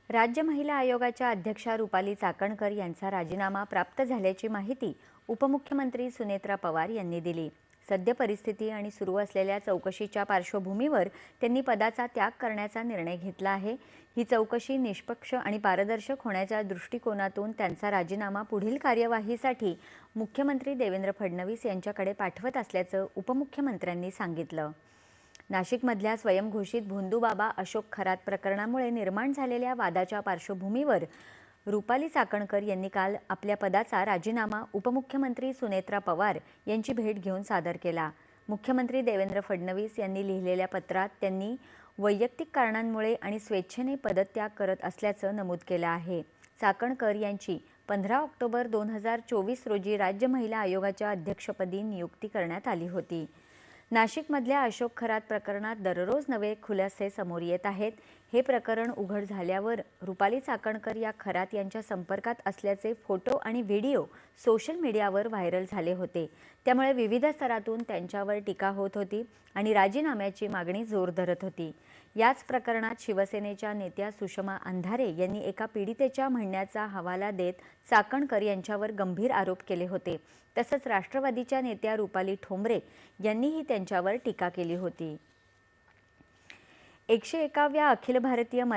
राज्य महिला आयोगाच्या अध्यक्षा रुपाली चाकणकर यांचा राजीनामा प्राप्त झाल्याची माहिती उपमुख्यमंत्री सुनेत्रा पवार यांनी दिली। सद्य परिस्थिती आणि सुरू असलेल्या चौकशीच्या पार्श्वभूमीवर त्यांनी पदाचा त्याग करण्याचा निर्णय घेतला आहे। ही चौकशी निष्पक्ष आणि पारदर्शक होण्याच्या दृष्टिकोनातून त्यांचा राजीनामा पुढील कार्यवाहीसाठी मुख्यमंत्री देवेंद्र फडणवीस यांच्याकडे पाठवत असल्याचं उपमुख्यमंत्र्यांनी सांगितलं। नाशिकमधल्या स्वयंघोषित भोंदूबाबा अशोक खरात प्रकरणामुळे निर्माण झालेल्या वादाच्या पार्श्वभूमीवर रुपाली चाकणकर यांनी काल आपल्या पदाचा राजीनामा उपमुख्यमंत्री सुनेत्रा पवार यांची भेट घेऊन सादर केला। मुख्यमंत्री देवेंद्र फडणवीस यांनी लिहिलेल्या पत्रात त्यांनी वैयक्तिक कारणांमुळे आणि स्वेच्छेने पदत्याग करत असल्याचं नमूद केलं आहे। चाकणकर यांची 15 ऑक्टोबर 2024 रोजी राज्य महिला आयोगाच्या अध्यक्षपदी नियुक्ती करण्यात आली होती। नाशिकमधल्या अशोक खरात प्रकरणात दररोज नवे खुलासे समोर येत आहेत। हे प्रकरण उघड झाल्यावर रुपाली चाकणकर या खरात यांच्या संपर्कात असल्याचे फोटो आणि व्हिडिओ सोशल मीडियावर व्हायरल झाले होते। त्यामुळे विविध स्तरातून त्यांच्यावर टीका होत होती आणि राजीनाम्याची मागणी जोर धरत होती। याच प्रकरणात शिवसेनेच्या नेत्या सुषमा अंधारे यांनी एका पीडितेच्या म्हणण्याचा हवाला देत चाकणकर यांच्यावर गंभीर आरोप केले होते। तसंच राष्ट्रवादीच्या नेत्या रुपाली ठोंबरे यांनीही त्यांच्यावर टीका केली होती। 101व्या अखिल भारतीय